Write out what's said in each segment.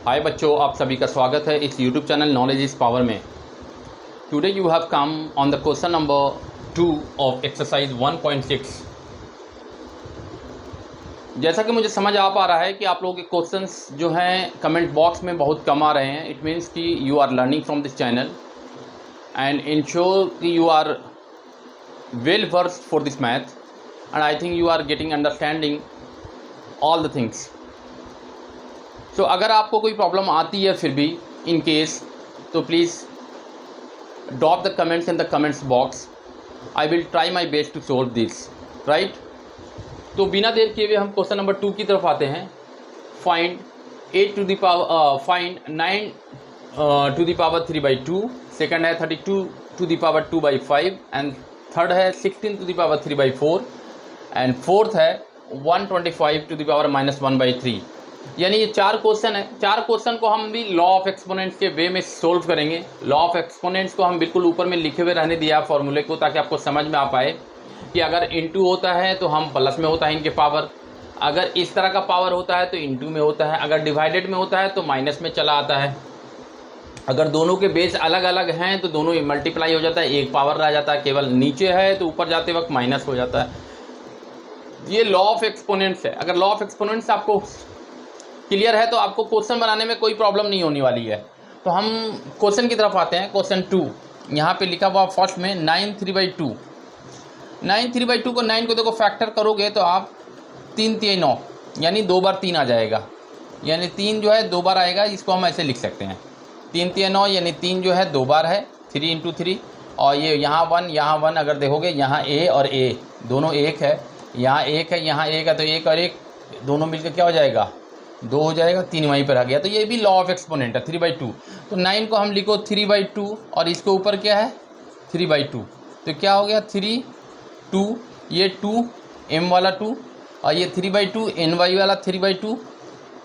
हाय बच्चों, आप सभी का स्वागत है इस YouTube channel knowledge is power में। Today you have come on the question number 2 of exercise 1.6। जैसा कि मुझे समझ आ पा रहा है कि आप लोगों के क्वेश्चंस जो हैं कमेंट बॉक्स में बहुत कम आ रहे हैं। इट मीन्स कि you are learning from this channel and ensure कि you are well versed for this math and I think you are getting understanding all the things. तो अगर आपको कोई प्रॉब्लम आती है फिर भी इन केस, तो please drop the comments in the comments box. I will try my best to solve this, right. तो बिना देर किए हुए हम क्वेश्चन नंबर 2 की तरफ आते हैं। Find 9 to the power 3/2, second है 32 to the power 2/5 and third है 16 to the power 3/4 and fourth है 125 to the power -1/3। यानी ये 4 क्वेश्चन है। 4 क्वेश्चन को हम भी लॉ ऑफ एक्सपोनेंट्स के वे में सोल्व करेंगे। लॉ ऑफ एक्सपोनेंट्स को हम बिल्कुल ऊपर में लिखे हुए रहने दिया फॉर्मूले को, ताकि आपको समझ में आ पाए कि अगर इनटू होता है तो हम प्लस में होता है इनके पावर, अगर इस तरह का पावर होता है तो इनटू में होता है, अगर डिवाइडेड में होता है तो माइनस में चला आता है, अगर दोनों के बेस अलग अलग हैं तो दोनों ही मल्टीप्लाई हो जाता है, एक पावर रह जाता है, केवल नीचे है तो ऊपर जाते वक्त माइनस हो जाता है। ये लॉ ऑफ एक्सपोनेंट्स है। अगर लॉ ऑफ एक्सपोनेंट्स आपको क्लियर है तो आपको क्वेश्चन बनाने में कोई प्रॉब्लम नहीं होने वाली है। तो हम क्वेश्चन की तरफ आते हैं। क्वेश्चन 2 यहाँ पे लिखा हुआ फर्स्ट में 9 3/2। 9 3/2 को 9 को देखो फैक्टर करोगे तो आप 3 3 9 यानी 2 बार 3 आ जाएगा, यानी 3 जो है 2 बार आएगा। इसको हम ऐसे लिख सकते हैं 3 3 9 यानी 3 जो है 2 बार है, 3 × 3। और ये यहाँ 1 अगर देखोगे यहाँ a और a दोनों एक है, यहाँ एक है यहाँ एक है, तो एक और एक दोनों मिलकर क्या हो जाएगा 2 हो जाएगा, 3 वहीं पर आ गया। तो ये भी लॉ ऑफ एक्सपोनेंट है 3/2। तो 9 को हम लिखो 3/2 और इसके ऊपर क्या है 3/2, तो क्या हो गया 3 2, ये 2 m वाला 2 और ये 3/2 ny वाला 3/2।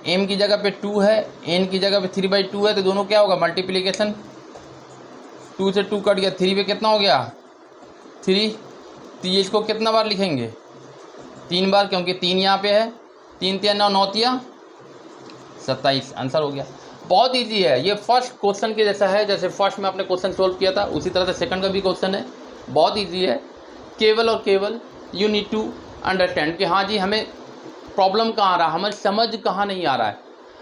m की जगह पे 2 है, n की जगह पे 3/2 है, तो दोनों क्या होगा मल्टीप्लिकेशन। 2 से 2 कट गया, 3 पे कितना हो गया 3। तो ये इसको कितना बार लिखेंगे 3 बार, क्योंकि 3 यहाँ पे है। 3 3 9 9 3 27 आंसर हो गया। बहुत इजी है ये, फर्स्ट क्वेश्चन के जैसा है। जैसे फर्स्ट में आपने क्वेश्चन सोल्व किया था उसी तरह से सेकंड का भी क्वेश्चन है। बहुत इजी है। केवल और केवल यू नीड टू अंडरस्टैंड कि हाँ जी हमें प्रॉब्लम कहाँ आ रहा है, हमें समझ कहाँ नहीं आ रहा है।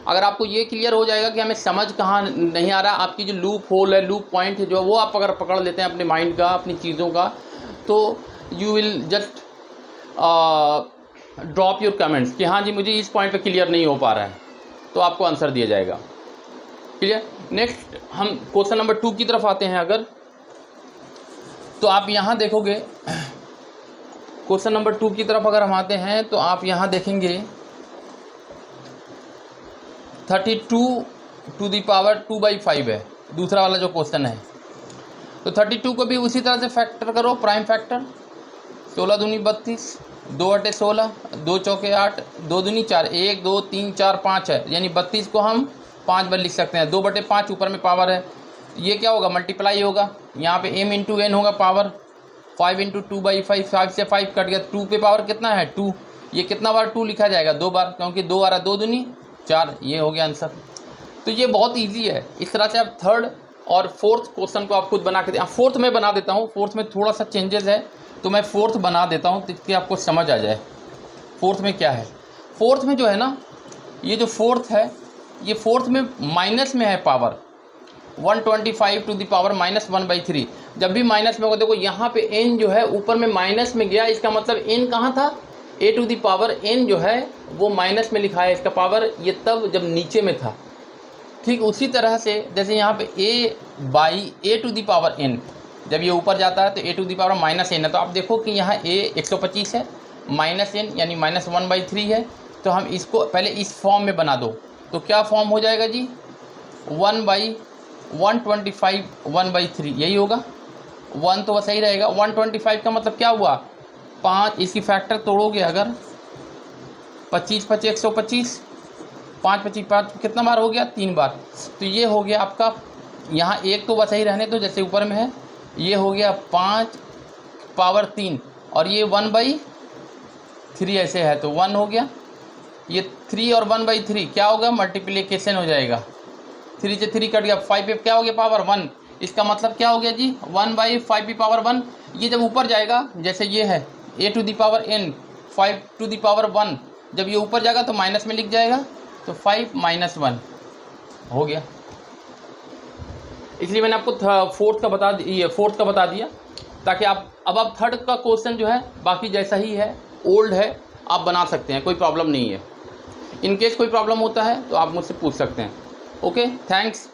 अगर आपको ये क्लियर हो जाएगा कि हमें समझ कहाँ नहीं आ रहा, आपकी जो लूप होल है, लूप पॉइंट है, जो वो आप अगर पकड़ लेते हैं अपने माइंड का, अपनी चीज़ों का, तो you will just drop your comments कि हाँ जी मुझे इस पॉइंट पे क्लियर नहीं हो पा रहा है, तो आपको आंसर दिया जाएगा। क्लियर। नेक्स्ट हम क्वेश्चन नंबर 2 की तरफ आते हैं। अगर तो आप यहाँ देखोगे क्वेश्चन नंबर 2 की तरफ अगर हम आते हैं तो आप यहाँ देखेंगे 32 to the power 2/5 है दूसरा वाला जो क्वेश्चन है। तो 32 को भी उसी तरह से फैक्टर करो, प्राइम फैक्टर। 16 दूनी 32, 2 × 16, 2 × 8, 2 दूनी 4, 1 2 3 4 5 है, यानी 32 को हम 5 बार लिख सकते हैं। 2/5 ऊपर में पावर है, ये क्या होगा मल्टीप्लाई होगा। यहाँ पे m × n होगा पावर, 5 × 2/5, 5 से 5 कट गया, 2 पे पावर कितना है 2। ये कितना बार 2 लिखा जाएगा 2 बार, क्योंकि 2 आ रहा, 2 दूनी 4, ये हो गया आंसर। तो ये बहुत ईजी है। इस तरह से आप थर्ड और फोर्थ क्वेश्चन को आप खुद बना के फोर्थ में बना देता हूँ। फोर्थ में थोड़ा सा चेंजेस है तो मैं फोर्थ बना देता हूँ ताकि आपको समझ आ जाए फोर्थ में क्या है। फोर्थ में जो है ना, ये जो फोर्थ है, ये फोर्थ में माइनस में है पावर 125 to the power -1/3। जब भी माइनस में होगा देखो यहाँ पे n जो है ऊपर में माइनस में गया, इसका मतलब n कहाँ था a to the power n जो है वो माइनस में लिखा है इसका पावर, ये तब जब नीचे में था। ठीक उसी तरह से जैसे यहाँ पे a to the power n जब ये ऊपर जाता है तो a to the power -n है। तो आप देखो कि यहाँ a 125 है, -n यानी -1/3 है। तो हम इसको पहले इस फॉर्म में बना दो, तो क्या फॉर्म हो जाएगा जी 1/125 1/3 यही होगा। 1 तो वैसा ही रहेगा। 125 का मतलब क्या हुआ 5, इसकी फैक्टर तोड़ोगे अगर 25 5 125, 5 25 5 कितना बार हो गया 3 बार। तो ये हो गया आपका, यहाँ एक तो वैसा ही रहने दो जैसे ऊपर में है, ये हो गया 5 पावर 3 और ये 1/3 ऐसे है तो 1 हो गया। ये 3 और 1/3 क्या होगा, मल्टीप्लिकेशन हो जाएगा। 3 से 3 कट गया, 5 पे क्या हो गया, पावर 1। इसका मतलब क्या हो गया जी, 1/5 की पावर 1। ये जब ऊपर जाएगा, जैसे ये है a to the power n 5 to the power 1, जब ये ऊपर जाएगा तो माइनस में लिख जाएगा, तो 5 - 1 हो गया। इसलिए मैंने आपको फोर्थ का बता दिया, ताकि आप थर्ड का क्वेश्चन जो है बाकी जैसा ही है, ओल्ड है, आप बना सकते हैं, कोई प्रॉब्लम नहीं है। इन केस कोई प्रॉब्लम होता है तो आप मुझसे पूछ सकते हैं। Okay, thanks.